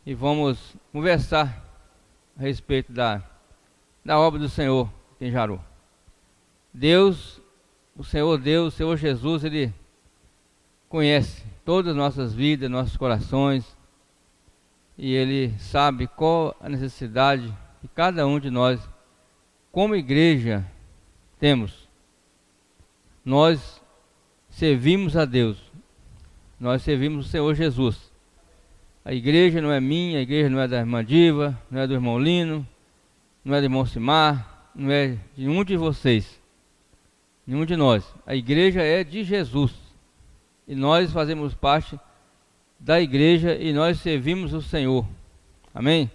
e vamos conversar a respeito da obra do Senhor em Jaru. Deus, o Senhor Deus, o Senhor Jesus, Ele conhece todas as nossas vidas, nossos corações, e Ele sabe qual a necessidade que cada um de nós, como igreja, temos. Nós servimos a Deus, nós servimos o Senhor Jesus. A igreja não é minha, a igreja não é da irmã Diva, não é do irmão Lino, não é do irmão Simar, não é de nenhum de vocês, nenhum de nós. A igreja é de Jesus, e nós fazemos parte da igreja e nós servimos o Senhor. Amém?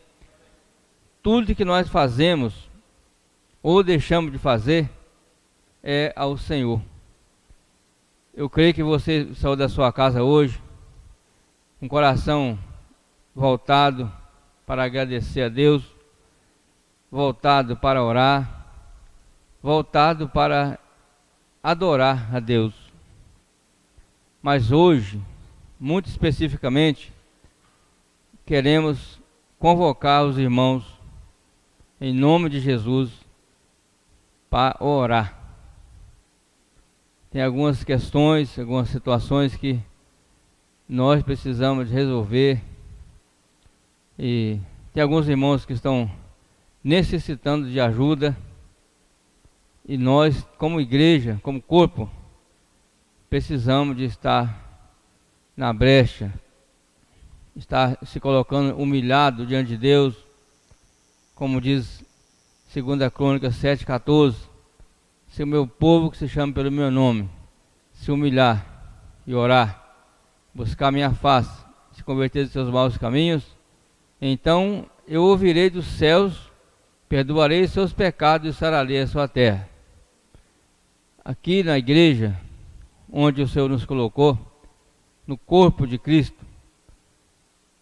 Tudo que nós fazemos ou deixamos de fazer é ao Senhor. Eu creio que você saiu da sua casa hoje com o coração voltado para agradecer a Deus, voltado para orar, voltado para adorar a Deus. Mas hoje, muito especificamente, queremos convocar os irmãos em nome de Jesus para orar. Tem algumas questões, algumas situações que nós precisamos resolver, e tem alguns irmãos que estão necessitando de ajuda, e nós, como igreja, como corpo, precisamos de estar na brecha, estar se colocando humilhado diante de Deus, como diz 2 Crônicas 7,14, se o meu povo que se chama pelo meu nome se humilhar e orar, buscar minha face, se converter dos seus maus caminhos, então eu ouvirei dos céus, perdoarei os seus pecados e sararei a sua terra. Aqui na igreja, onde o Senhor nos colocou, no corpo de Cristo,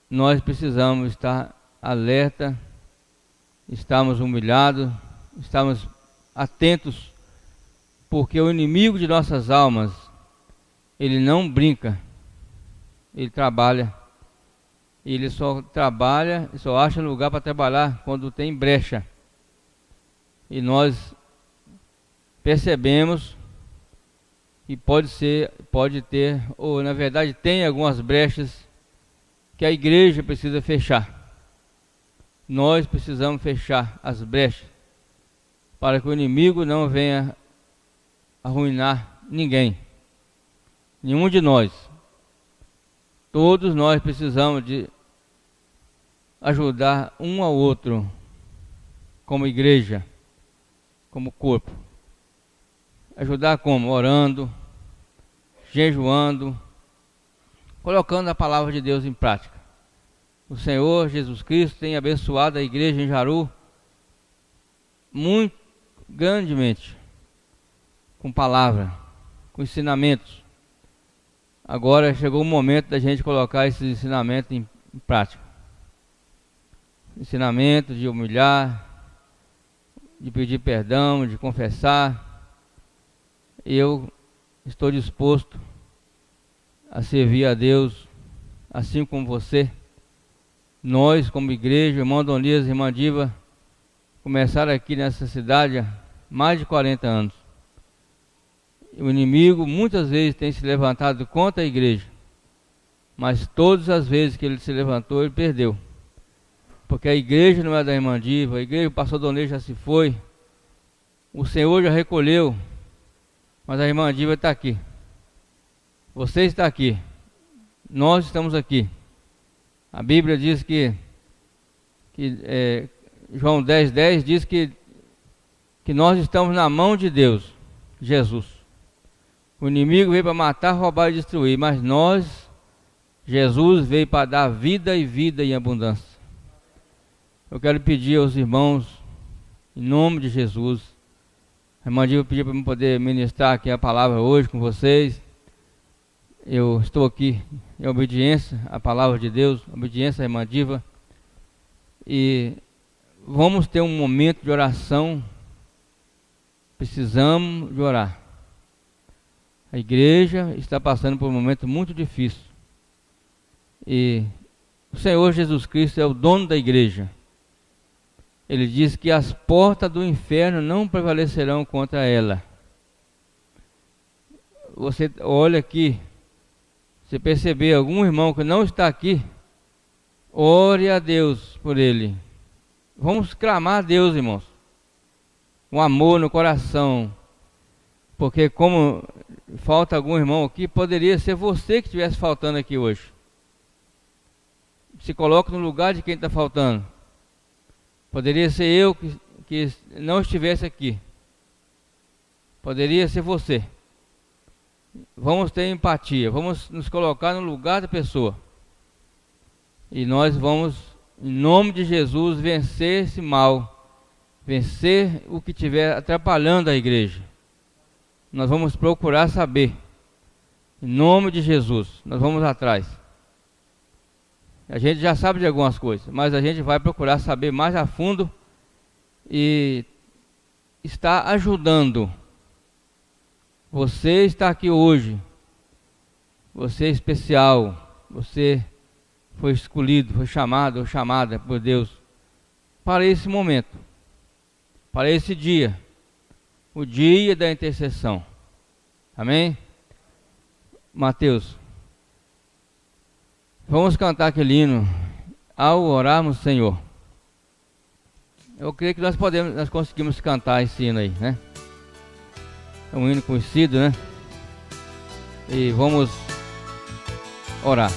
nós precisamos estar alerta, estarmos humilhados, estarmos atentos, porque o inimigo de nossas almas, ele não brinca, ele trabalha, ele só trabalha, só acha lugar para trabalhar quando tem brecha. E nós percebemos que pode ter, ou na verdade tem algumas brechas que a igreja precisa fechar. Nós precisamos fechar as brechas para que o inimigo não venha arruinar ninguém, nenhum de nós. Todos nós precisamos de ajudar um ao outro, como igreja, como corpo. Ajudar como? Orando, jejuando, colocando a palavra de Deus em prática. O Senhor Jesus Cristo tem abençoado a igreja em Jaru muito grandemente, com palavra, com ensinamentos. Agora chegou o momento da gente colocar esses ensinamentos em prática. Ensinamento de humilhar, de pedir perdão, de confessar. Eu estou disposto a servir a Deus, assim como você. Nós, como igreja, irmão Donias e irmã Diva, começaram aqui nessa cidade há mais de 40 anos. O inimigo muitas vezes tem se levantado contra a igreja, mas todas as vezes que ele se levantou, ele perdeu. Porque a igreja não é da irmã Diva, a igreja, o pastor Donês já se foi, o Senhor já recolheu, mas a irmã Diva está aqui. Você está aqui, nós estamos aqui. A Bíblia diz João 10,10 diz que nós estamos na mão de Deus, Jesus. O inimigo veio para matar, roubar e destruir, mas nós, Jesus veio para dar vida e vida em abundância. Eu quero pedir aos irmãos, em nome de Jesus, a irmã Diva pediu para eu poder ministrar aqui a palavra hoje com vocês. Eu estou aqui em obediência à palavra de Deus, obediência à irmã Diva, e vamos ter um momento de oração. Precisamos de orar. A igreja está passando por um momento muito difícil, e O Senhor Jesus Cristo é o dono da igreja. Ele diz que as portas do inferno não prevalecerão contra ela. Você olha aqui, se perceber algum irmão que não está aqui, ore a Deus por ele. Vamos clamar a Deus, irmãos, com amor no coração, porque como falta algum irmão aqui, poderia ser você que estivesse faltando aqui hoje. Se coloque no lugar de quem está faltando. Poderia ser eu que não estivesse aqui. Poderia ser você. Vamos ter empatia, vamos nos colocar no lugar da pessoa. E nós vamos, em nome de Jesus, vencer esse mal, vencer o que estiver atrapalhando a igreja. Nós vamos procurar saber, em nome de Jesus, nós vamos atrás. A gente já sabe de algumas coisas, mas a gente vai procurar saber mais a fundo e está ajudando. Você está aqui hoje, você é especial, você foi escolhido, foi chamado ou chamada por Deus para esse momento, para esse dia, o dia da intercessão. Amém? Mateus, vamos cantar aquele hino, ao orarmos, Senhor. Eu creio que nós conseguimos cantar esse hino aí, né? É um hino conhecido, né? E vamos orar.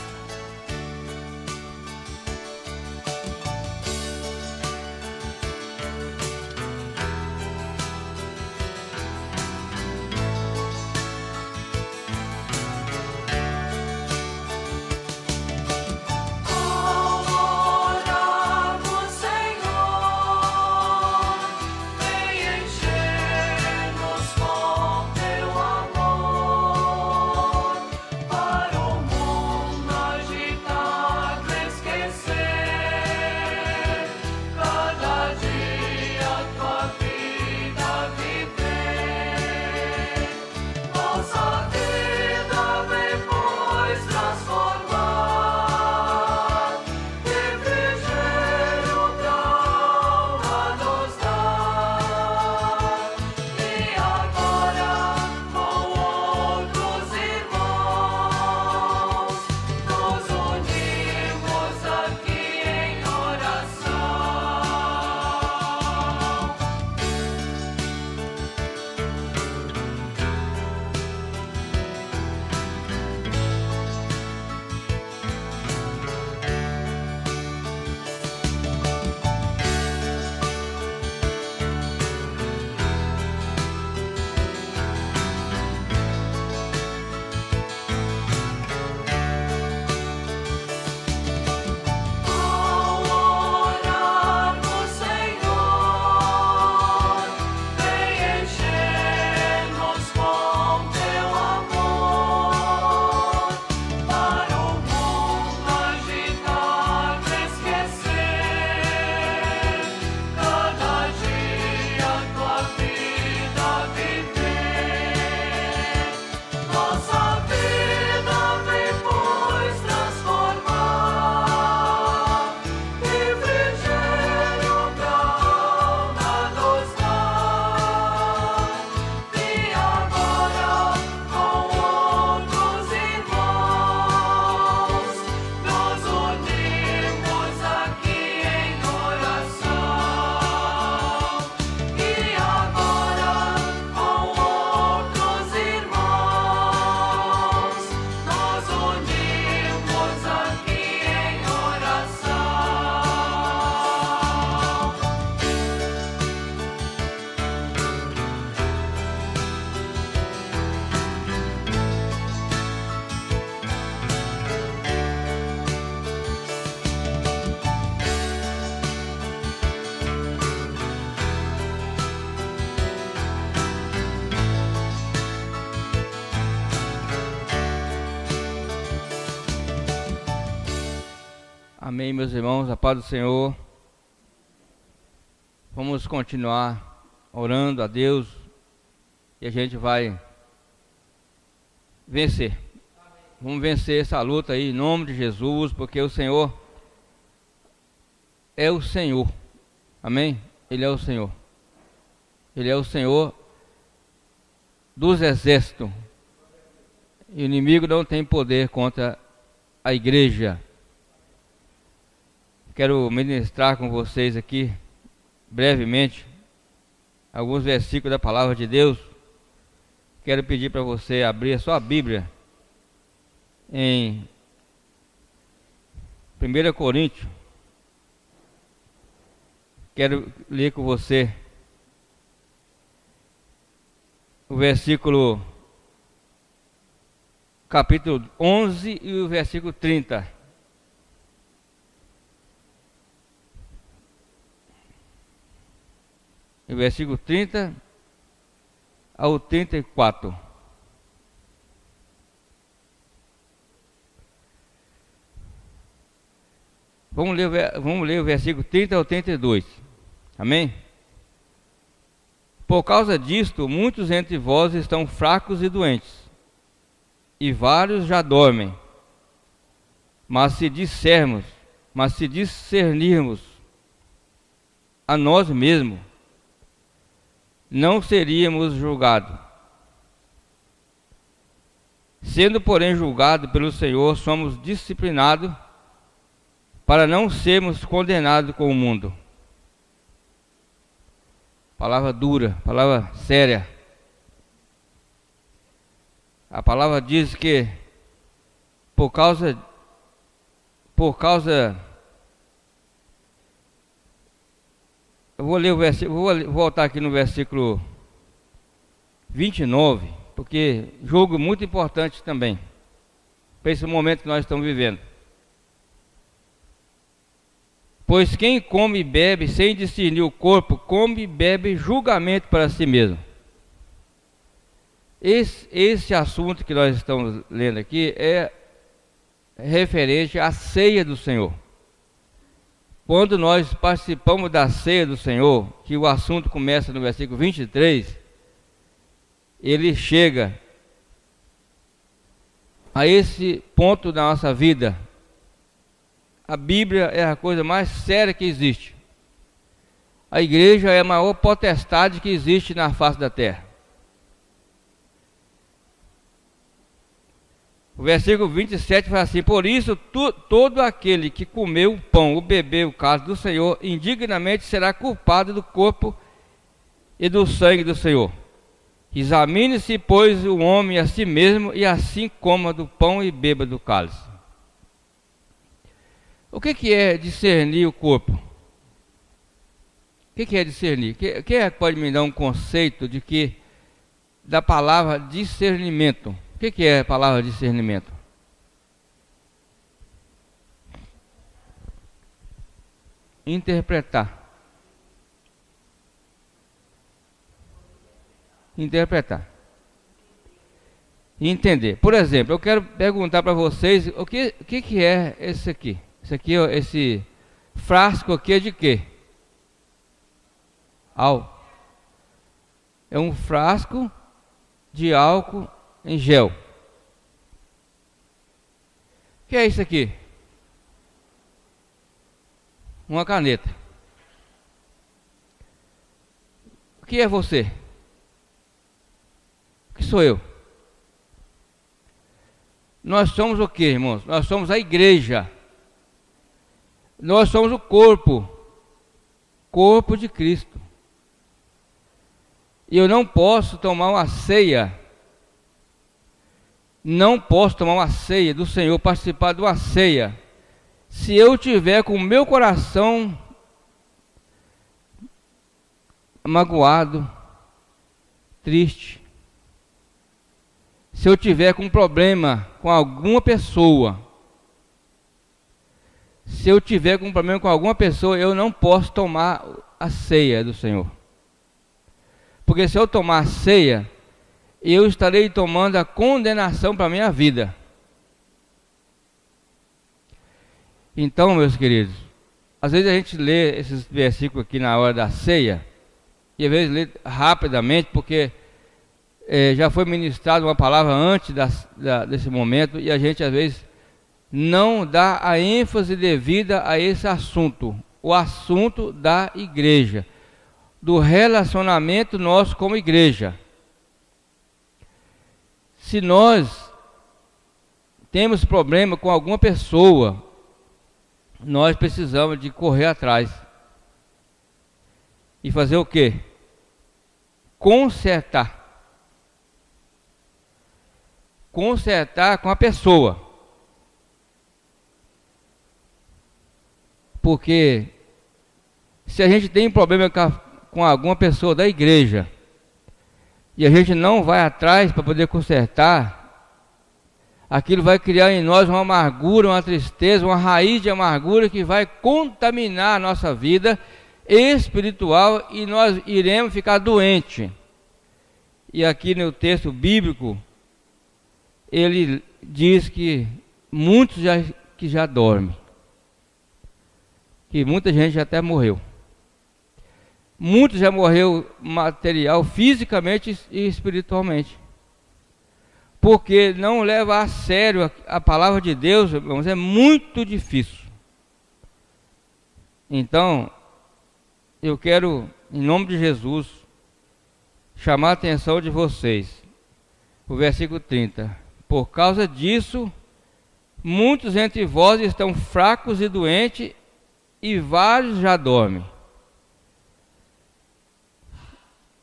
Amém, meus irmãos, a paz do Senhor. Vamos continuar orando a Deus e a gente vai vencer. Vamos vencer essa luta aí em nome de Jesus, porque o Senhor é o Senhor. Amém? Ele é o Senhor. Ele é o Senhor dos exércitos. E o inimigo não tem poder contra a igreja. Quero ministrar com vocês aqui, brevemente, alguns versículos da palavra de Deus. Quero pedir para você abrir a sua Bíblia em 1 Coríntios. Quero ler com você o versículo capítulo 11 e o versículo 30. O versículo 30 ao 34. Vamos ler o versículo 30 ao 32. Amém? Por causa disto, muitos entre vós estão fracos e doentes, e vários já dormem. Mas se discernirmos a nós mesmos, não seríamos julgados. Sendo, porém, julgados pelo Senhor, somos disciplinados para não sermos condenados com o mundo. Palavra dura, palavra séria. A palavra diz que por causa eu vou ler o versículo, vou voltar aqui no versículo 29, porque jogo muito importante também para esse momento que nós estamos vivendo. Pois quem come e bebe sem discernir o corpo, come e bebe julgamento para si mesmo. Esse assunto que nós estamos lendo aqui é referente à ceia do Senhor. Quando nós participamos da ceia do Senhor, que o assunto começa no versículo 23, ele chega a esse ponto da nossa vida. A Bíblia é a coisa mais séria que existe. A igreja é a maior potestade que existe na face da terra. O versículo 27 fala assim: por isso, todo aquele que comeu o pão ou bebeu o cálice do Senhor, indignamente será culpado do corpo e do sangue do Senhor. Examine-se, pois, o homem a si mesmo, e assim coma do pão e beba do cálice. O que é discernir o corpo? O que é discernir? Quem pode me dar um conceito da palavra discernimento? O que é a palavra discernimento? Interpretar. E entender. Por exemplo, eu quero perguntar para vocês o que é esse aqui? Esse frasco aqui é de quê? Álcool. É um frasco de álcool em gel. O que é isso aqui? Uma caneta. O que é você? O que sou eu? Nós somos o que, irmãos? Nós somos a igreja. Nós somos o corpo de Cristo. E eu não posso tomar uma ceia. Não posso tomar uma ceia do Senhor, participar de uma ceia, se eu tiver com o meu coração magoado, triste, se eu tiver com um problema com alguma pessoa, eu não posso tomar a ceia do Senhor. Porque se eu tomar a ceia, eu estarei tomando a condenação para a minha vida. Então, meus queridos, às vezes a gente lê esses versículos aqui na hora da ceia, e às vezes lê rapidamente, porque já foi ministrada uma palavra antes desse momento, e a gente às vezes não dá a ênfase devida a esse assunto. o assunto da igreja, do relacionamento nosso como igreja. Se nós temos problema com alguma pessoa, nós precisamos de correr atrás. E fazer o quê? Consertar. Consertar com a pessoa. Porque se a gente tem um problema com alguma pessoa da igreja e a gente não vai atrás para poder consertar, aquilo vai criar em nós uma amargura, uma tristeza, uma raiz de amargura que vai contaminar a nossa vida espiritual e nós iremos ficar doentes. E aqui no texto bíblico, ele diz que muitos já dormem, que muita gente já até morreu. Muitos já morreu material, fisicamente e espiritualmente. Porque não leva a sério a palavra de Deus, irmãos, é muito difícil. Então, eu quero, em nome de Jesus, chamar a atenção de vocês. O versículo 30. Por causa disso, muitos entre vós estão fracos e doentes, e vários já dormem.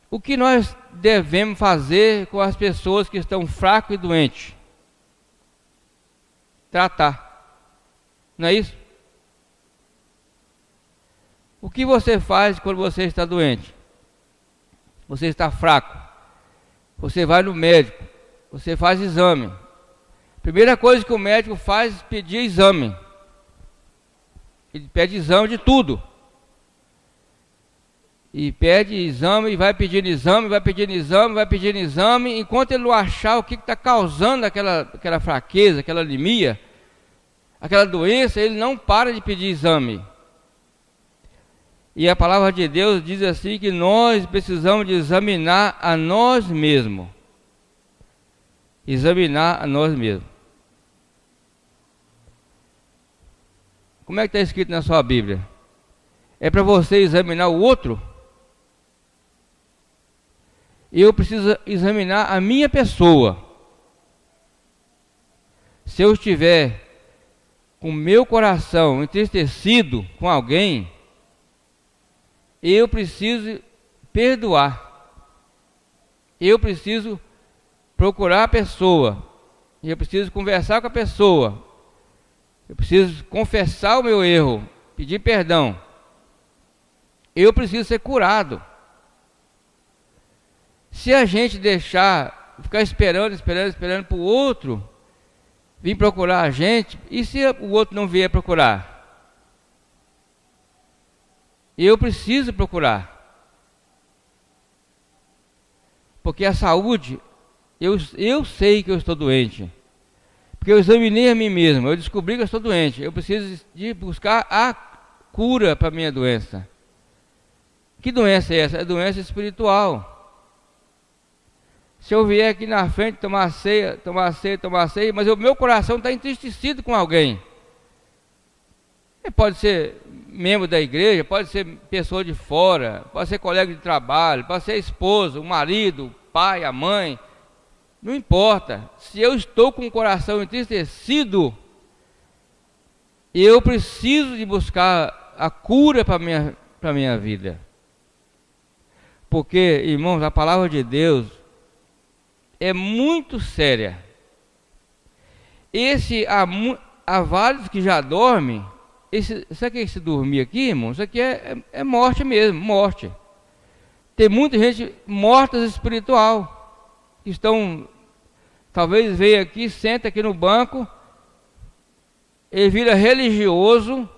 O que nós devemos fazer com as pessoas que estão fracas e doentes? Tratar. Não é isso? O que você faz quando você está doente? Você está fraco. Você vai no médico. Você faz exame. Primeira coisa que o médico faz é pedir exame. Ele pede exame de tudo. E pede exame, e vai pedindo exame, vai pedindo exame, vai pedindo exame, enquanto ele não achar o que está causando aquela fraqueza, aquela anemia, aquela doença, ele não para de pedir exame. E a palavra de Deus diz assim que nós precisamos de examinar a nós mesmos. Examinar a nós mesmos. Como é que está escrito na sua Bíblia? É para você examinar o outro? Eu preciso examinar a minha pessoa. Se eu estiver com o meu coração entristecido com alguém, eu preciso perdoar. Eu preciso procurar a pessoa. Eu preciso conversar com a pessoa. Eu preciso confessar o meu erro, pedir perdão. Eu preciso ser curado. Se a gente ficar esperando para o outro vir procurar a gente, e se o outro não vier procurar? Eu preciso procurar. Porque a saúde, eu sei que eu estou doente. Porque eu examinei a mim mesmo, eu descobri que eu estou doente. Eu preciso de buscar a cura para a minha doença. Que doença é essa? É doença espiritual. Se eu vier aqui na frente tomar ceia, mas o meu coração está entristecido com alguém. Pode ser membro da igreja, pode ser pessoa de fora, pode ser colega de trabalho, pode ser esposa, o marido, o pai, a mãe. Não importa. Se eu estou com o coração entristecido, eu preciso de buscar a cura para a minha vida. Porque, irmãos, a palavra de Deus é muito séria. Há vários que já dormem. Sabe o que é esse dormir aqui, irmão? Isso aqui é morte mesmo, morte. Tem muita gente morta espiritual, que estão, talvez veio aqui, senta aqui no banco, ele vira religioso,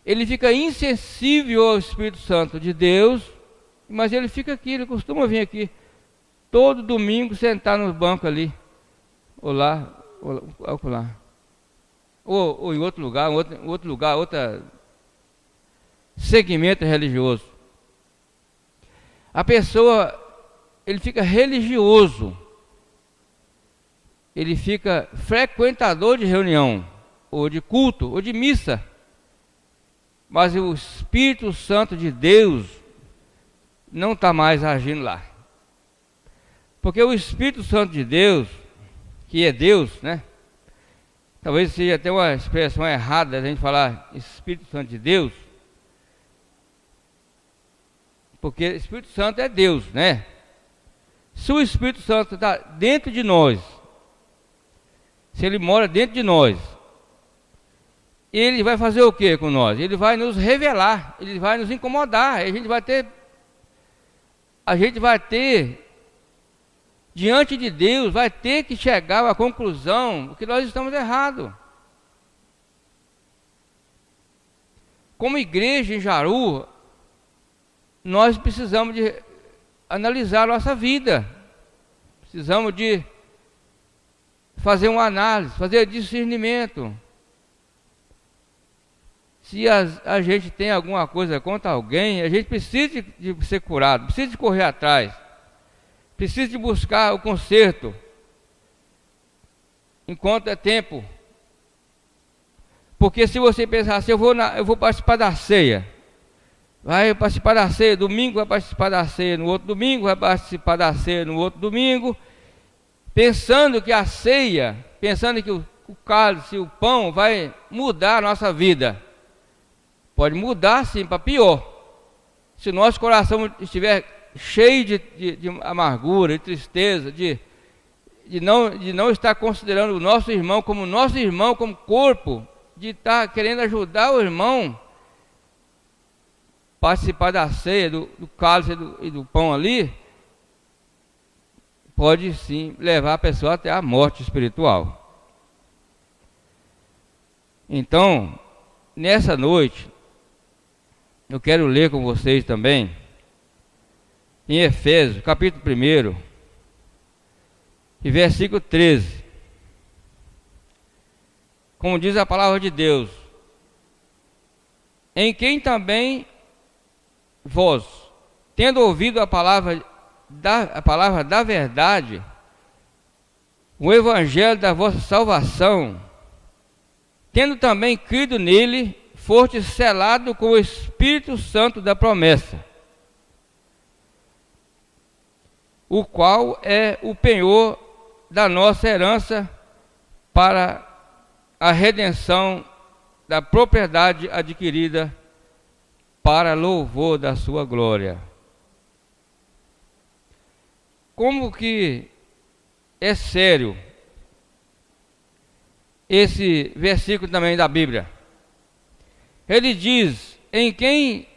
ele fica insensível ao Espírito Santo de Deus, mas ele fica aqui, ele costuma vir aqui, todo domingo sentar no banco ali, ou lá, ou em outro lugar, outro segmento religioso. A pessoa, ele fica religioso, ele fica frequentador de reunião, ou de culto, ou de missa, mas o Espírito Santo de Deus não está mais agindo lá. Porque o Espírito Santo de Deus, que é Deus, né? Talvez seja até uma expressão errada a gente falar Espírito Santo de Deus, porque Espírito Santo é Deus, né? Se o Espírito Santo está dentro de nós, se ele mora dentro de nós, ele vai fazer o que com nós? Ele vai nos revelar, ele vai nos incomodar, a gente vai ter diante de Deus, vai ter que chegar à conclusão que nós estamos errados. Como igreja em Jaru, nós precisamos de analisar a nossa vida, precisamos de fazer uma análise, fazer discernimento. Se a gente tem alguma coisa contra alguém, a gente precisa de ser curado, precisa de correr atrás, precisa de buscar o conserto, enquanto é tempo. Porque se você pensar assim, eu vou participar da ceia, vai participar da ceia, domingo vai participar da ceia, no outro domingo vai participar da ceia, no outro domingo, pensando que a ceia, pensando que o cálice, o pão vai mudar a nossa vida. Pode mudar sim, para pior. Se nosso coração estiver cheio de amargura, de tristeza, de não estar considerando o nosso irmão, como corpo, de estar querendo ajudar o irmão, participar da ceia, do cálice e do pão ali, pode sim levar a pessoa até a morte espiritual. Então, nessa noite, eu quero ler com vocês também, em Efésios, capítulo 1, e versículo 13. Como diz a palavra de Deus: em quem também vós, tendo ouvido a palavra da verdade, o evangelho da vossa salvação, tendo também crido nele, foste selado com o Espírito Santo da promessa, o qual é o penhor da nossa herança para a redenção da propriedade adquirida para louvor da sua glória. Como que é sério esse versículo também da Bíblia? Ele diz: em quem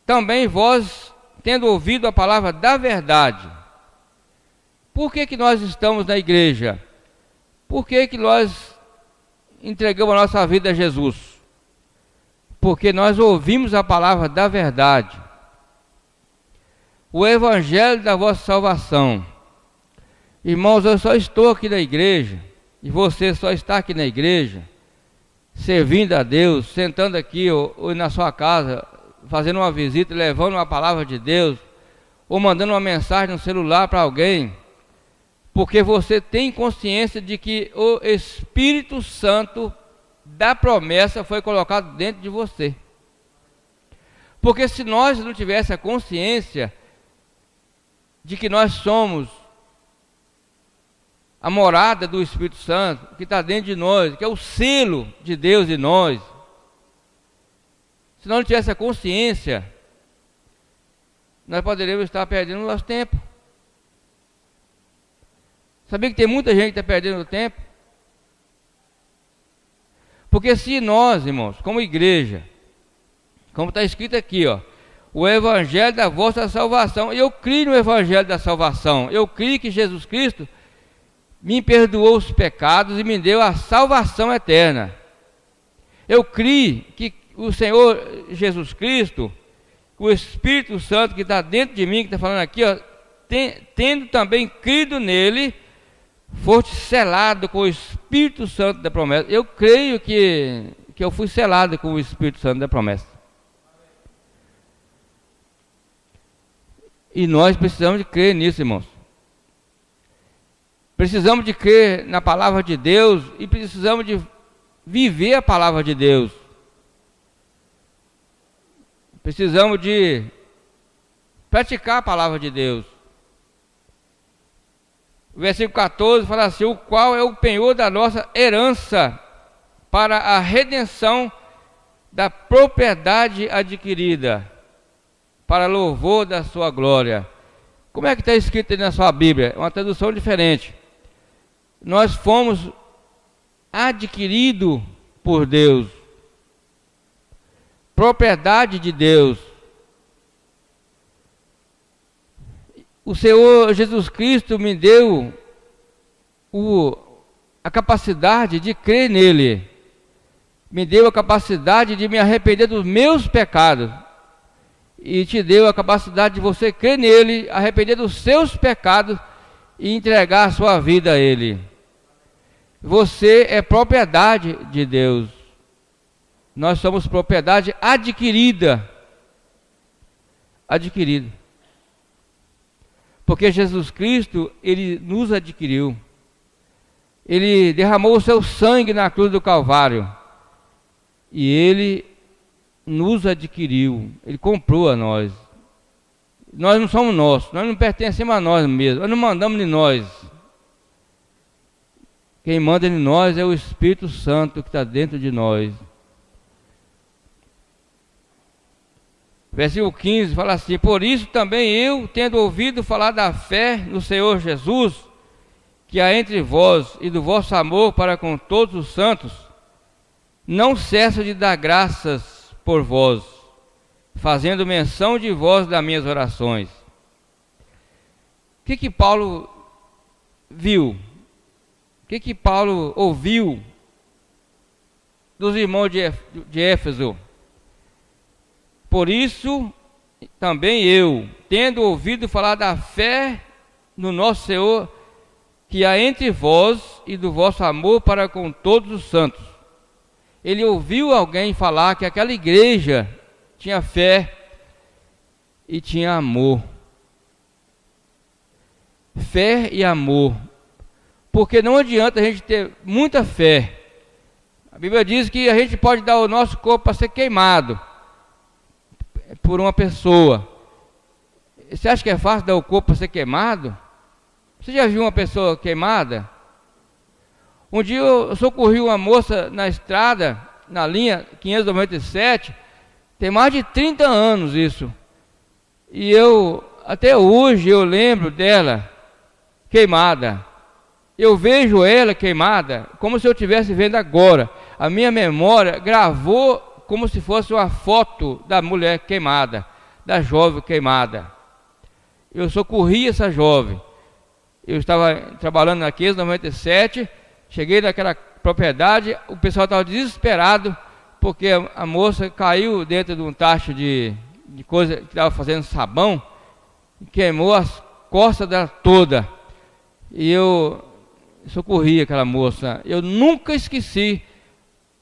também vós, tendo ouvido a palavra da verdade. Por que nós estamos na igreja? Por que nós entregamos a nossa vida a Jesus? Porque nós ouvimos a palavra da verdade, o evangelho da vossa salvação. Irmãos, eu só estou aqui na igreja, e você só está aqui na igreja, servindo a Deus, sentando aqui ou na sua casa, fazendo uma visita, levando uma palavra de Deus, ou mandando uma mensagem no celular para alguém, porque você tem consciência de que o Espírito Santo da promessa foi colocado dentro de você. Porque se nós não tivéssemos a consciência de que nós somos a morada do Espírito Santo, que está dentro de nós, que é o selo de Deus em nós, se nós não tivéssemos a consciência, nós poderíamos estar perdendo o nosso tempo. Sabia que tem muita gente que está perdendo o tempo? Porque se nós, irmãos, como igreja, como está escrito aqui, ó, o evangelho da vossa salvação, eu creio no evangelho da salvação, eu creio que Jesus Cristo me perdoou os pecados e me deu a salvação eterna. Eu creio que o Senhor Jesus Cristo, o Espírito Santo que está dentro de mim, que está falando aqui, ó, tendo também crido nele, foste selado com o Espírito Santo da promessa. Eu creio que eu fui selado com o Espírito Santo da promessa. E nós precisamos de crer nisso, irmãos. Precisamos de crer na palavra de Deus e precisamos de viver a palavra de Deus. Precisamos de praticar a palavra de Deus. O versículo 14 fala assim: o qual é o penhor da nossa herança para a redenção da propriedade adquirida, para louvor da sua glória. Como é que está escrito aí na sua Bíblia? É uma tradução diferente. Nós fomos adquiridos por Deus, propriedade de Deus. O Senhor Jesus Cristo me deu a capacidade de crer nele, me deu a capacidade de me arrepender dos meus pecados, e te deu a capacidade de você crer nele, arrepender dos seus pecados e entregar a sua vida a ele. Você é propriedade de Deus. Nós somos propriedade adquirida. Porque Jesus Cristo, ele nos adquiriu. Ele derramou o seu sangue na cruz do Calvário. E ele nos adquiriu. Ele comprou a nós. Nós não somos nossos. Nós não pertencemos a nós mesmos. Nós não mandamos de nós. Quem manda de nós é o Espírito Santo que está dentro de nós. Versículo 15 fala assim: por isso também eu, tendo ouvido falar da fé no Senhor Jesus, que há entre vós e do vosso amor para com todos os santos, não cesso de dar graças por vós, fazendo menção de vós das minhas orações. O que Paulo viu? O que Paulo ouviu dos irmãos de Éfeso? Por isso, também eu, tendo ouvido falar da fé no nosso Senhor, que há entre vós e do vosso amor para com todos os santos. Ele ouviu alguém falar que aquela igreja tinha fé e tinha amor. Fé e amor. Porque não adianta a gente ter muita fé. A Bíblia diz que a gente pode dar o nosso corpo para ser queimado por uma pessoa. Você acha que é fácil dar o corpo para ser queimado? Você já viu uma pessoa queimada? Um dia eu socorri uma moça na estrada, na linha 597, tem mais de 30 anos isso. E até hoje eu lembro dela queimada. Eu vejo ela queimada como se eu estivesse vendo agora. A minha memória gravou como se fosse uma foto da mulher queimada, da jovem queimada. Eu socorri essa jovem. Eu estava trabalhando na 597, cheguei naquela propriedade, o pessoal estava desesperado, porque a moça caiu dentro de um tacho de coisa que estava fazendo sabão, e queimou as costas dela toda. E eu socorri aquela moça. Eu nunca esqueci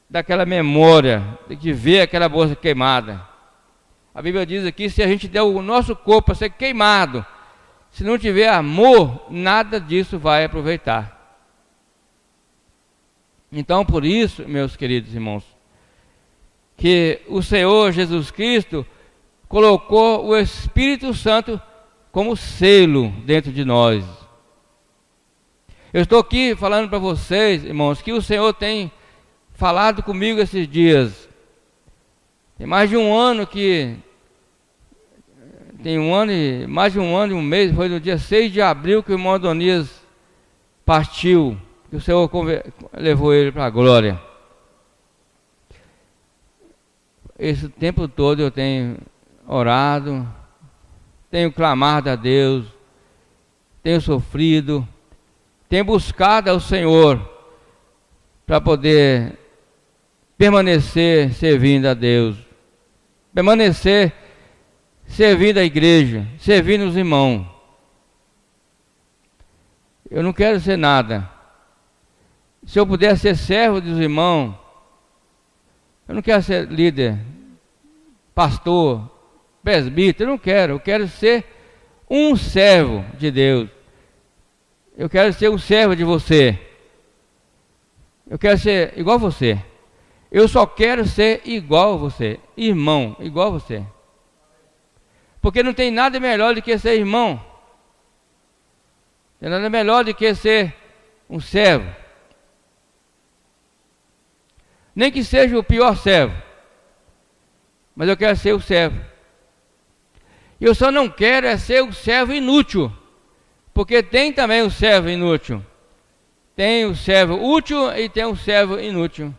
daquela memória de ver aquela moça queimada. A Bíblia diz aqui: se a gente der o nosso corpo para ser queimado, se não tiver amor, nada disso vai aproveitar. Então, por isso, meus queridos irmãos, que o Senhor Jesus Cristo colocou o Espírito Santo como selo dentro de nós. Eu estou aqui falando para vocês, irmãos, que o Senhor tem falado comigo esses dias. Tem mais de um ano que... mais de um ano e um mês, foi no dia 6 de abril que o irmão Adonias partiu, que o Senhor levou ele para a glória. Esse tempo todo eu tenho orado, tenho clamado a Deus, tenho sofrido, tenho buscado ao Senhor para poder permanecer servindo a Deus, permanecer servindo a igreja, servindo os irmãos. Eu não quero ser nada. Se eu puder ser servo dos irmãos, eu não quero ser líder, pastor, presbítero, eu não quero. Eu quero ser um servo de Deus. Eu quero ser um servo de você. Eu quero ser igual a você. Eu só quero ser igual a você, irmão, igual a você. Porque não tem nada melhor do que ser irmão. Não tem nada melhor do que ser um servo. Nem que seja o pior servo, mas eu quero ser o servo. E eu só não quero é ser o servo inútil, porque tem também o servo inútil. Tem o servo útil e tem o servo inútil.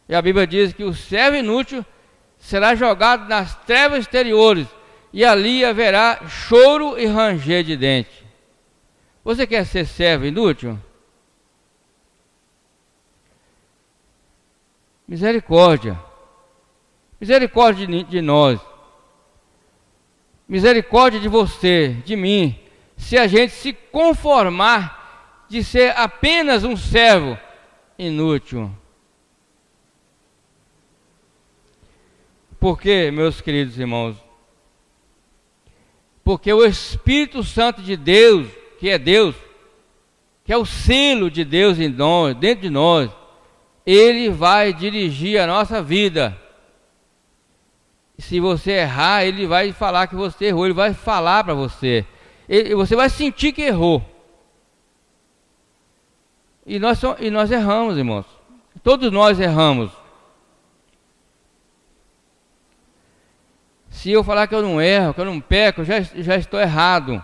E a Bíblia diz que o servo inútil será jogado nas trevas exteriores, e ali haverá choro e ranger de dente. Você quer ser servo inútil? Misericórdia. Misericórdia de nós. Misericórdia de você, de mim, se a gente se conformar de ser apenas um servo inútil. Por quê, meus queridos irmãos? Porque o Espírito Santo de Deus, que é o selo de Deus em nós, dentro de nós, Ele vai dirigir a nossa vida. Se você errar, Ele vai falar que você errou, Ele vai falar para você. Você vai sentir que errou. E nós erramos, irmãos. Todos nós erramos. Se eu falar que eu não erro, que eu não peco, já estou errado.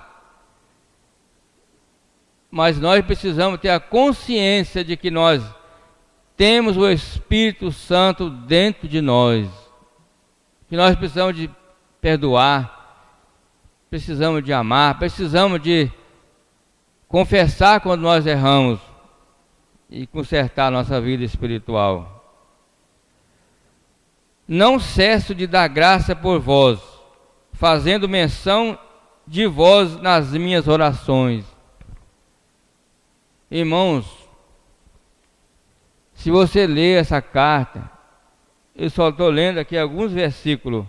Mas nós precisamos ter a consciência de que nós temos o Espírito Santo dentro de nós. Que nós precisamos de perdoar, precisamos de amar, precisamos de confessar quando nós erramos e consertar a nossa vida espiritual. Não cesso de dar graça por vós, fazendo menção de vós nas minhas orações. Irmãos, se você ler essa carta, eu só estou lendo aqui alguns versículos.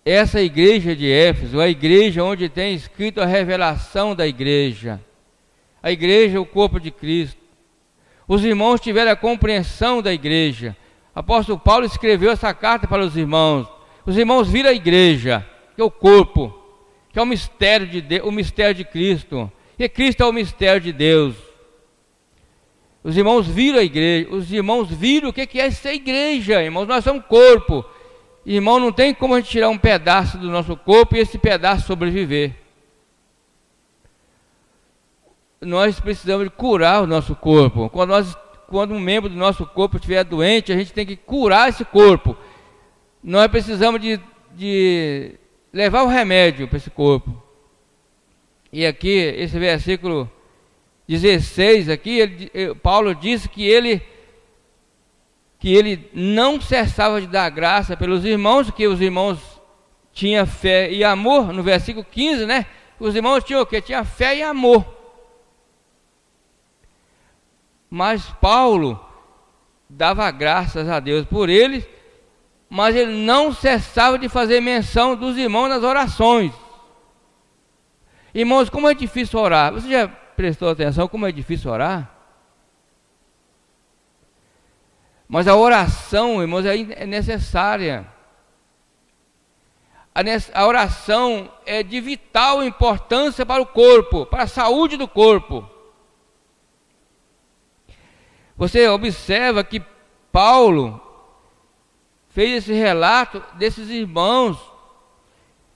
Essa igreja de Éfeso, a igreja onde tem escrito a revelação da igreja, a igreja é o corpo de Cristo. Os irmãos tiveram a compreensão da igreja. O apóstolo Paulo escreveu essa carta para os irmãos. Os irmãos viram a igreja, que é o corpo, que é o mistério de Deus, o mistério de Cristo. E Cristo é o mistério de Deus. Os irmãos viram a igreja, os irmãos viram o que é essa igreja, irmãos. Nós somos corpo. Irmão, não tem como a gente tirar um pedaço do nosso corpo e esse pedaço sobreviver. Nós precisamos de curar o nosso corpo. Quando um membro do nosso corpo estiver doente, a gente tem que curar esse corpo. Nós precisamos de levar o remédio para esse corpo. E aqui, esse versículo 16 aqui, Paulo disse que ele não cessava de dar graça pelos irmãos, que os irmãos tinham fé e amor. No versículo 15, né? Os irmãos tinham o quê? Tinha fé e amor. Mas Paulo dava graças a Deus por eles, mas ele não cessava de fazer menção dos irmãos nas orações. Irmãos, como é difícil orar. Você já prestou atenção como é difícil orar? Mas a oração, irmãos, é necessária. A oração é de vital importância para o corpo, para a saúde do corpo. Você observa que Paulo fez esse relato desses irmãos,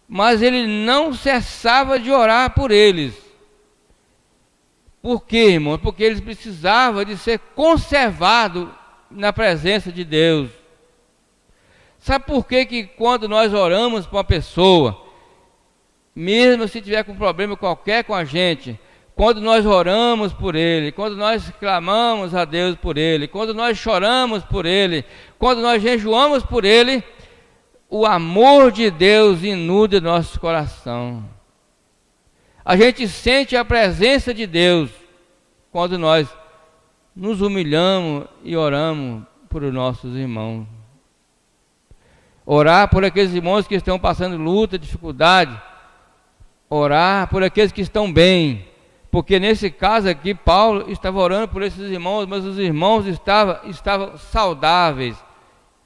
mas ele não cessava de orar por eles. Por quê, irmãos? Porque eles precisavam de ser conservados na presença de Deus. Sabe por quê que quando nós oramos para uma pessoa, mesmo se tiver com problema qualquer com a gente, quando nós oramos por ele, quando nós clamamos a Deus por ele, quando nós choramos por ele, quando nós jejuamos por ele, o amor de Deus inunda nosso coração. A gente sente a presença de Deus quando nós nos humilhamos e oramos por os nossos irmãos. Orar por aqueles irmãos que estão passando luta, dificuldade. Orar por aqueles que estão bem. Porque nesse caso aqui, Paulo estava orando por esses irmãos, mas os irmãos estavam saudáveis,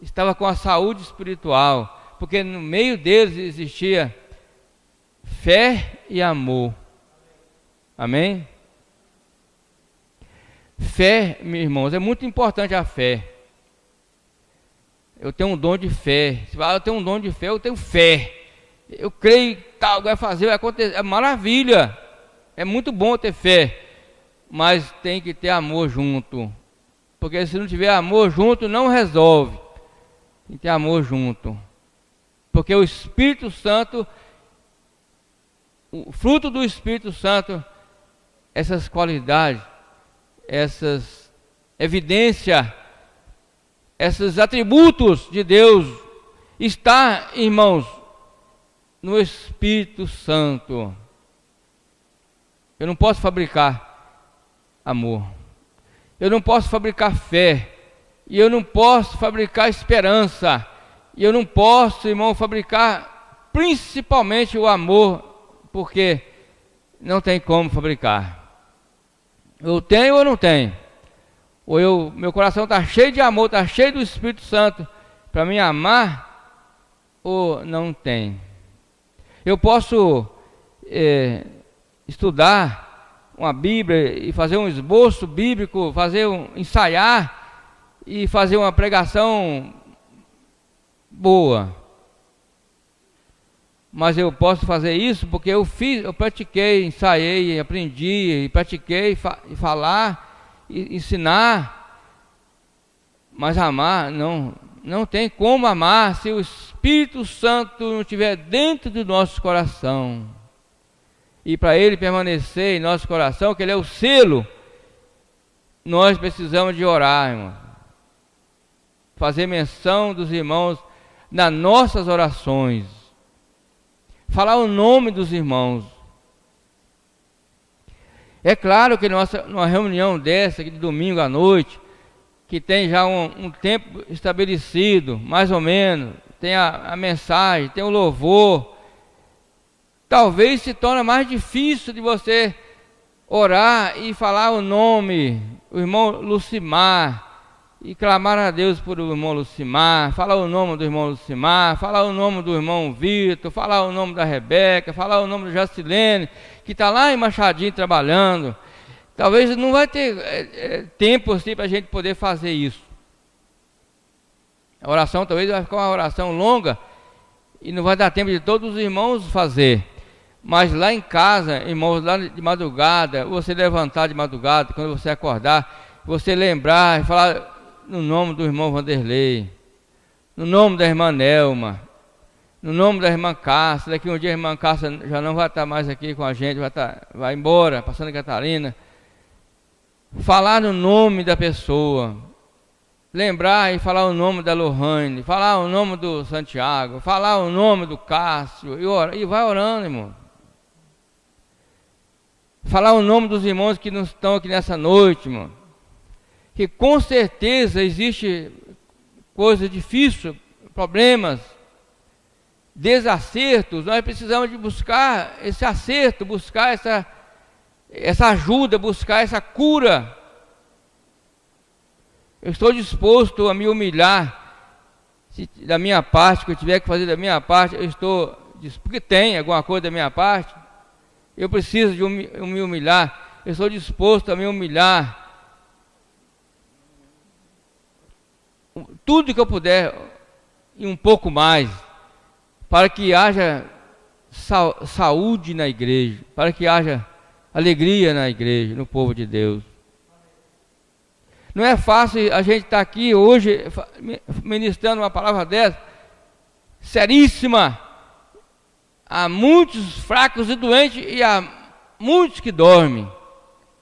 estavam com a saúde espiritual. porque no meio deles existia fé e amor. Amém? Fé, meus irmãos, é muito importante a fé. Eu tenho um dom de fé. Se fala, eu tenho um dom de fé, eu tenho fé. Eu creio que tal vai fazer, vai acontecer. É maravilha. É muito bom ter fé. Mas tem que ter amor junto. Porque se não tiver amor junto, não resolve. Tem que ter amor junto. Porque o Espírito Santo, o fruto do Espírito Santo, essas qualidades, essas evidências, esses atributos de Deus, está, irmãos, no Espírito Santo. Eu não posso fabricar amor, eu não posso fabricar fé, e eu não posso fabricar esperança, e eu não posso, irmão, fabricar principalmente o amor, porque não tem como fabricar. Eu tenho ou não tenho? Ou meu coração está cheio de amor, está cheio do Espírito Santo para me amar, ou não tem? Eu posso estudar uma Bíblia e fazer um esboço bíblico, ensaiar e fazer uma pregação boa. Mas eu posso fazer isso porque eu pratiquei, ensaiei, aprendi e pratiquei falar, ensinar. Mas amar, não tem como amar se o Espírito Santo não estiver dentro do nosso coração. E para ele permanecer em nosso coração, que ele é o selo, nós precisamos de orar, irmão. Fazer menção dos irmãos nas nossas orações. Falar o nome dos irmãos. É claro que numa reunião dessa, aqui de domingo à noite, que tem já um tempo estabelecido, mais ou menos, tem a mensagem, tem o louvor, talvez se torne mais difícil de você orar e falar o nome, o irmão Lucimar, e clamar a Deus por o irmão Lucimar, falar o nome do irmão Lucimar, falar o nome do irmão Vitor, falar o nome da Rebeca, falar o nome do Jacilene, que está lá em Machadinho trabalhando. Talvez não vai ter tempo assim para a gente poder fazer isso. A oração talvez vai ficar uma oração longa e não vai dar tempo de todos os irmãos fazer. Mas lá em casa, irmãos, lá de madrugada, você levantar de madrugada, quando você acordar, você lembrar e falar no nome do irmão Vanderlei, no nome da irmã Nelma, no nome da irmã Cássia. Daqui um dia a irmã Cássia já não vai estar mais aqui com a gente, vai embora, para Santa Catarina. Falar no nome da pessoa, lembrar e falar o nome da Lohane, falar o nome do Santiago, falar o nome do Cássio, e vai orando, irmão. Falar o nome dos irmãos que não estão aqui nessa noite, irmão. Que com certeza existe coisa difícil, problemas, desacertos. Nós precisamos de buscar esse acerto, buscar essa ajuda, buscar essa cura. Eu estou disposto a me humilhar, se da minha parte, que eu tiver que fazer da minha parte, eu estou disposto, porque tem alguma coisa da minha parte, eu preciso de me humilhar, eu estou disposto a me humilhar, tudo que eu puder e um pouco mais, para que haja saúde na igreja, para que haja alegria na igreja, no povo de Deus. Não é fácil a gente estar aqui hoje ministrando uma palavra dessa, seríssima. Há muitos fracos e doentes e há muitos que dormem.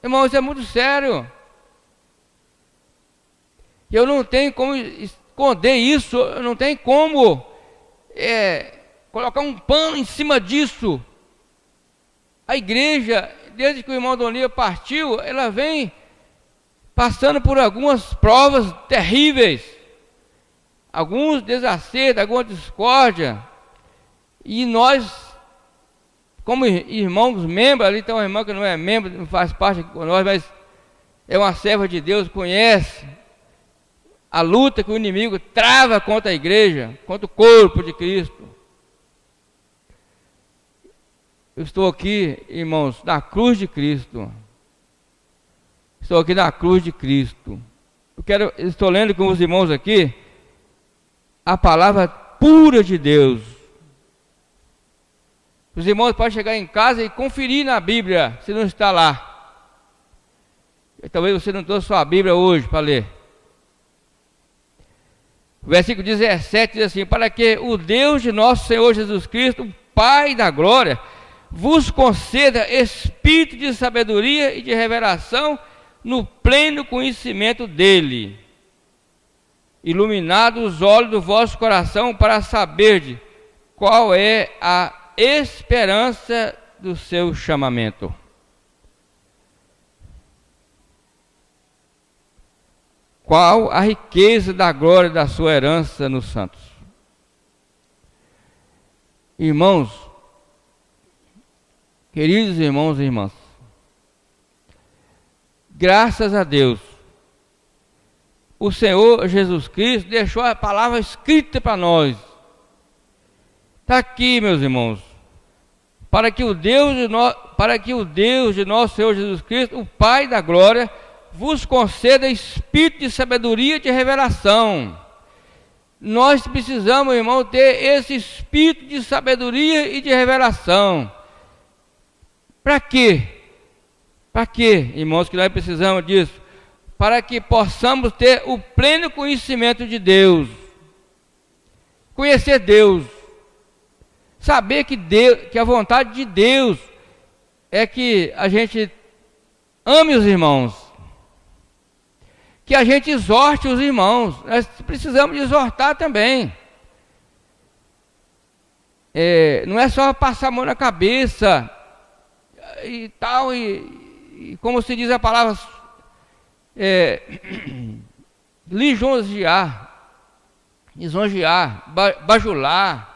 Irmão, isso é muito sério. Eu não tenho como esconder isso, eu não tenho como colocar um pano em cima disso. A igreja, desde que o irmão Donia partiu, ela vem passando por algumas provas terríveis, alguns desacertos, alguma discórdia, e nós, como irmãos, membros, ali tem uma irmã que não é membro, não faz parte com nós, mas é uma serva de Deus, conhece a luta que o inimigo trava contra a igreja, contra o corpo de Cristo. Eu estou aqui, irmãos, na cruz de Cristo. Estou aqui na cruz de Cristo. Estou lendo com os irmãos aqui a palavra pura de Deus. Os irmãos podem chegar em casa e conferir na Bíblia, se não está lá. Talvez você não trouxe sua Bíblia hoje para ler. O versículo 17 diz assim: para que o Deus de nosso Senhor Jesus Cristo, o Pai da glória, vos conceda espírito de sabedoria e de revelação no pleno conhecimento dele, iluminado os olhos do vosso coração para saber qual é a esperança do seu chamamento. Qual a riqueza da glória da sua herança nos santos. Irmãos, queridos irmãos e irmãs, graças a Deus, o Senhor Jesus Cristo deixou a palavra escrita para nós. Está aqui, meus irmãos, para que o Deus de nosso Senhor Jesus Cristo, o Pai da glória, vos conceda espírito de sabedoria e de revelação. Nós precisamos, irmão, ter esse espírito de sabedoria e de revelação. Para quê? Para quê, irmãos, que nós precisamos disso? Para que possamos ter o pleno conhecimento de Deus. Conhecer Deus. Saber que a vontade de Deus é que a gente ame os irmãos. Que a gente exorte os irmãos. Nós precisamos de exortar também. Não é só passar a mão na cabeça e tal, e como se diz a palavra, lisonjear, bajular,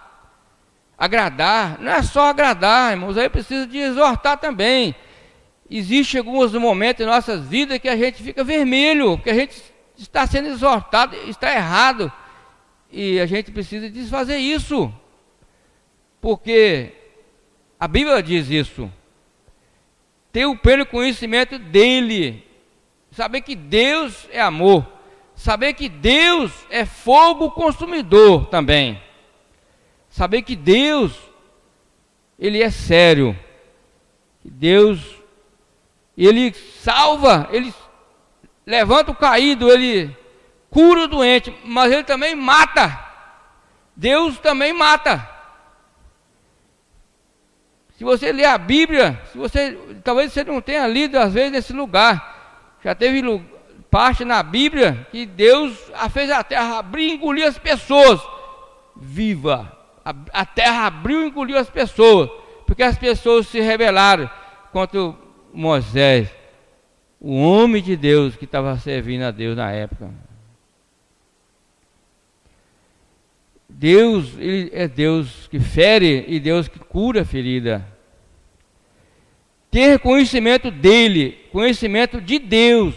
agradar. Não é só agradar, irmãos, aí precisa de exortar também. Existem alguns momentos em nossas vidas que a gente fica vermelho, porque a gente está sendo exortado, está errado, e a gente precisa desfazer isso, porque a Bíblia diz isso. Ter o pleno conhecimento dele, saber que Deus é amor, saber que Deus é fogo consumidor também, saber que Deus, ele é sério, que Deus, ele salva, ele levanta o caído, ele cura o doente, mas ele também mata. Deus também mata. Se você ler a Bíblia, talvez você não tenha lido às vezes nesse lugar, já teve parte na Bíblia que Deus fez a terra abrir e engolir as pessoas viva. A terra abriu e engoliu as pessoas, porque as pessoas se rebelaram contra Moisés, o homem de Deus que estava servindo a Deus na época. Deus, ele é Deus que fere e Deus que cura a ferida. Ter conhecimento dele, conhecimento de Deus,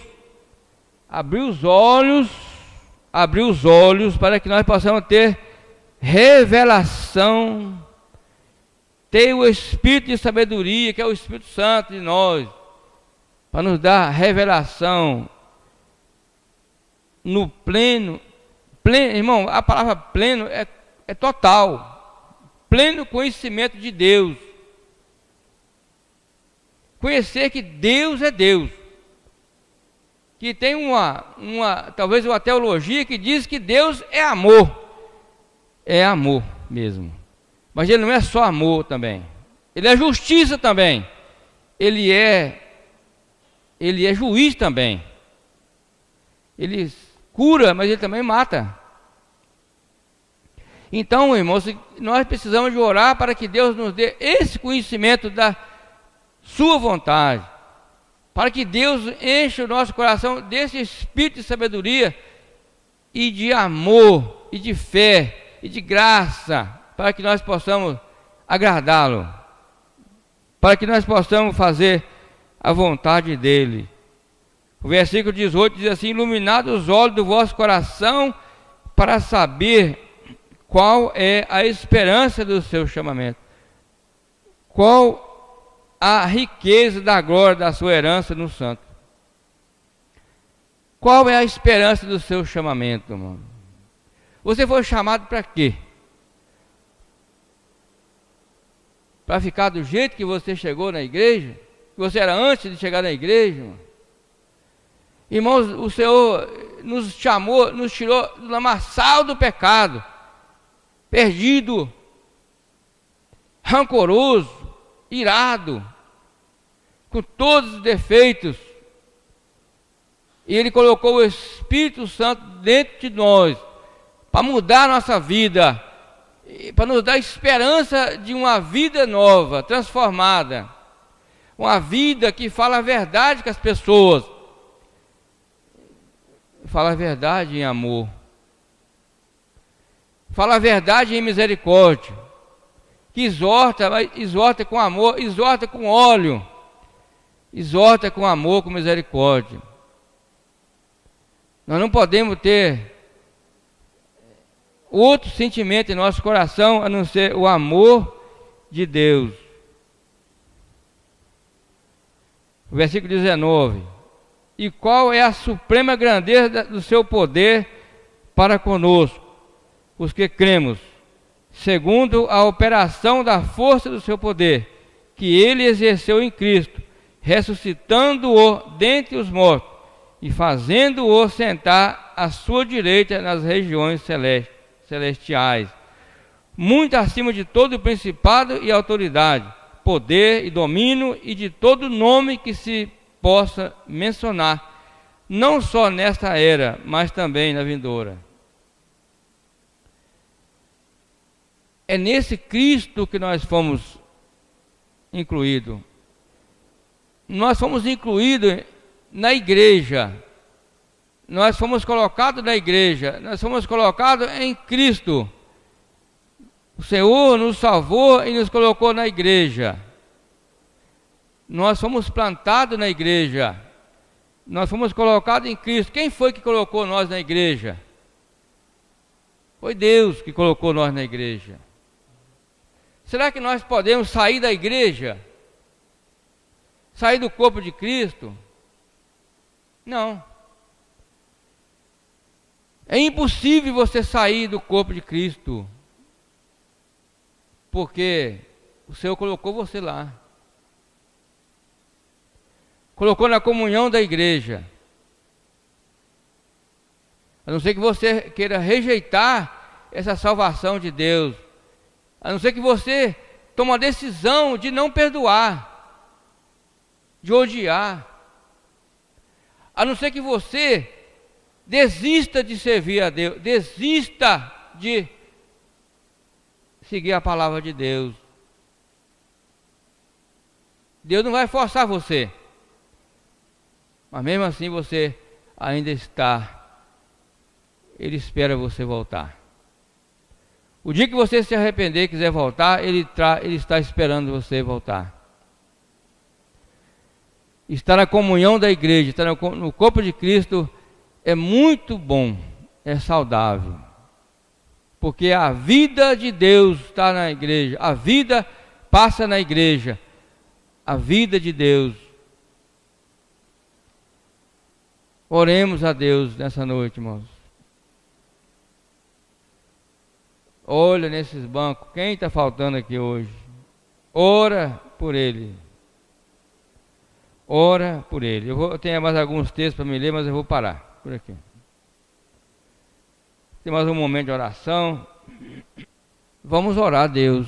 abrir os olhos para que nós possamos ter revelação, ter o Espírito de sabedoria, que é o Espírito Santo de nós, para nos dar revelação no pleno, irmão, a palavra pleno é total, pleno conhecimento de Deus, conhecer que Deus é Deus, que tem talvez uma teologia que diz que Deus é amor mesmo, mas ele não é só amor também, ele é justiça também, ele é juiz também, ele cura, mas ele também mata. Então, irmãos, nós precisamos de orar para que Deus nos dê esse conhecimento da sua vontade, para que Deus enche o nosso coração desse espírito de sabedoria e de amor e de fé e de graça, para que nós possamos agradá-lo, para que nós possamos fazer a vontade dele. O versículo 18 diz assim: iluminados os olhos do vosso coração, para saber qual é a esperança do seu chamamento, qual a riqueza da glória da sua herança no santo. Qual é a esperança do seu chamamento, irmão? Você foi chamado para quê? Para ficar do jeito que você chegou na igreja? Que você era antes de chegar na igreja, irmão? Irmãos, o Senhor nos chamou, nos tirou do lamaçal do pecado, perdido, rancoroso, irado, com todos os defeitos. E Ele colocou o Espírito Santo dentro de nós, para mudar a nossa vida, para nos dar esperança de uma vida nova, transformada. Uma vida que fala a verdade com as pessoas. Fala a verdade em amor. Fala a verdade em misericórdia. Que exorta com amor, exorta com óleo. Exorta com amor, com misericórdia. Nós não podemos ter outro sentimento em nosso coração a não ser o amor de Deus. O versículo 19: e qual é a suprema grandeza do seu poder para conosco, os que cremos, segundo a operação da força do seu poder, que Ele exerceu em Cristo, ressuscitando-o dentre os mortos e fazendo-o sentar à sua direita nas regiões celestiais, muito acima de todo principado e autoridade, poder e domínio e de todo nome que se possa mencionar, não só nesta era, mas também na vindoura. É nesse Cristo que nós fomos incluídos. Nós fomos incluídos na igreja. Nós fomos colocados na igreja. Nós fomos colocados em Cristo. O Senhor nos salvou e nos colocou na igreja. Nós fomos plantados na igreja. Nós fomos colocados em Cristo. Quem foi que colocou nós na igreja? Foi Deus que colocou nós na igreja. Será que nós podemos sair da igreja? Sair do corpo de Cristo? Não. É impossível você sair do corpo de Cristo, porque o Senhor colocou você lá. Colocou na comunhão da igreja. A não ser que você queira rejeitar essa salvação de Deus. A não ser que você tome a decisão de não perdoar, de odiar. A não ser que você desista de servir a Deus, desista de seguir a palavra de Deus. Deus não vai forçar você, mas mesmo assim você ainda está, Ele espera você voltar. O dia que você se arrepender e quiser voltar, Ele está esperando você voltar. Estar na comunhão da igreja, estar no corpo de Cristo é muito bom, é saudável. Porque a vida de Deus está na igreja, a vida passa na igreja, a vida de Deus. Oremos a Deus nessa noite, irmãos. Olha nesses bancos, quem está faltando aqui hoje? Ora por ele. Ora por ele. Eu tenho mais alguns textos para me ler, mas eu vou parar por aqui. Tem mais um momento de oração. Vamos orar a Deus.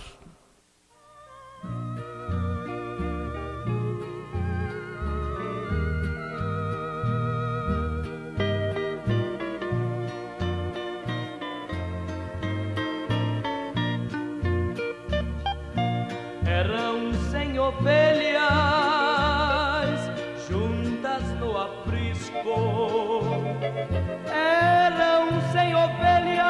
Eram 100 ovelhas juntas no aprisco. Eram 100 ovelhas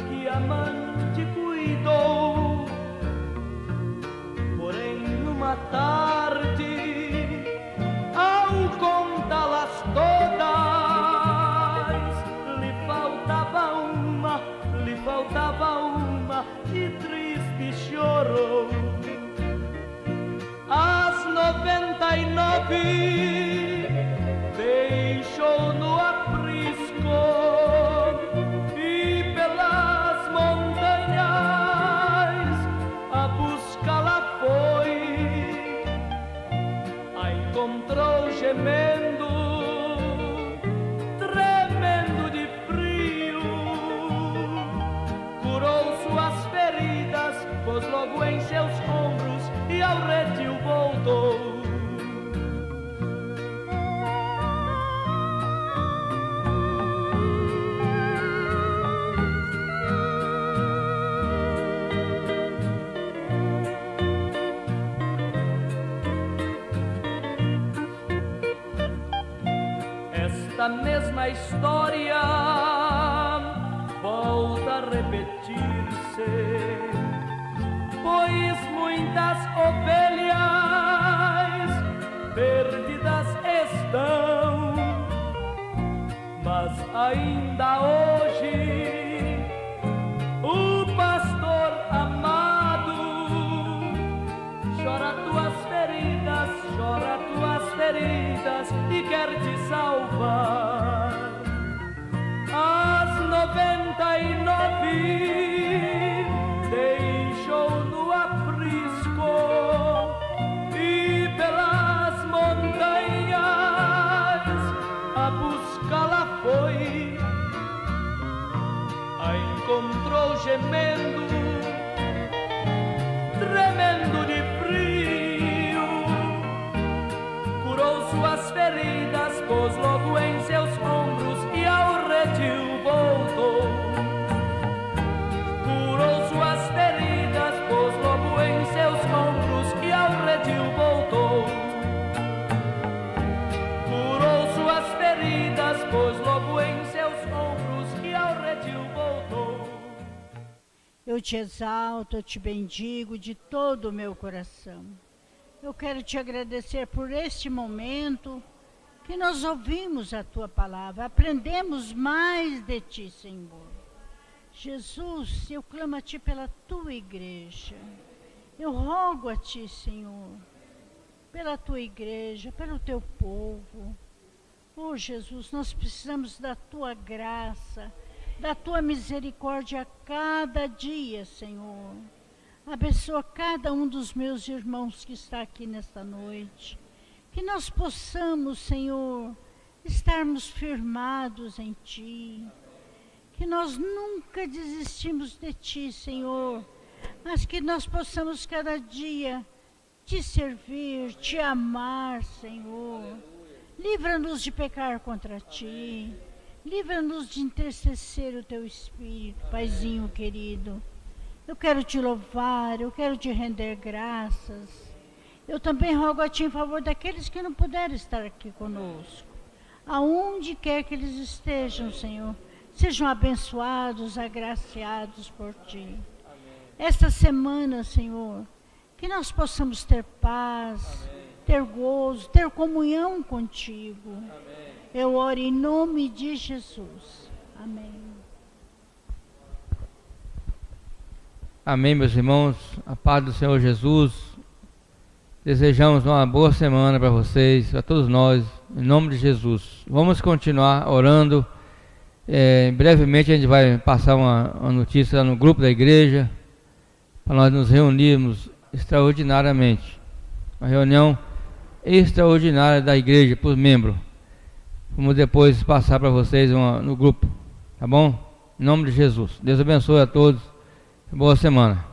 que amante cuidou. Porém numa tarde, ao faltava uma e triste chorou. As 99 deixou no aprisco e pelas montanhas a buscá-la foi. A encontrou gemendo, tremendo de frio, curou suas feridas, pôs logo em seus ombros e ao redil voltou. Esta mesma história volta a repetir-se, pois muitas ovelhas perdidas estão, mas ainda hoje o pastor amado chora tuas feridas e quer te salvar. As 99 deixou no aprisco e pelas montanhas a buscá-la foi. A encontrou gemendo, tremendo de frio, curou suas feridas, pôs logo em seus ombros e ao redil voltou. Curou suas feridas, pôs logo em seus ombros e ao redil voltou. Curou suas feridas, pôs logo em seus ombros e ao redil voltou. Eu te exalto, eu te bendigo de todo o meu coração. Eu quero te agradecer por este momento que nós ouvimos a tua palavra, aprendemos mais de ti, Senhor. Jesus, eu clamo a ti pela tua igreja. Eu rogo a ti, Senhor, pela tua igreja, pelo teu povo. Oh, Jesus, nós precisamos da tua graça, da tua misericórdia a cada dia, Senhor. Abençoa cada um dos meus irmãos que está aqui nesta noite. Que nós possamos, Senhor, estarmos firmados em Ti. Que nós nunca desistimos de Ti, Senhor. Mas que nós possamos cada dia Te servir, Te amar, Senhor. Livra-nos de pecar contra Ti. Livra-nos de entristecer o Teu Espírito, Paizinho querido. Eu quero te louvar, eu quero te render graças. Eu também rogo a ti em favor daqueles que não puderam estar aqui conosco. Aonde quer que eles estejam, Senhor, sejam abençoados, agraciados por ti. Amém. Esta semana, Senhor, que nós possamos ter paz, amém, ter gozo, ter comunhão contigo. Amém. Eu oro em nome de Jesus. Amém. Amém, meus irmãos, a paz do Senhor Jesus. Desejamos uma boa semana para vocês, para todos nós, em nome de Jesus. Vamos continuar orando. Brevemente a gente vai passar uma notícia lá no grupo da igreja, para nós nos reunirmos extraordinariamente. Uma reunião extraordinária da igreja, por membro. Vamos depois passar para vocês no grupo, tá bom? Em nome de Jesus. Deus abençoe a todos. Boa semana.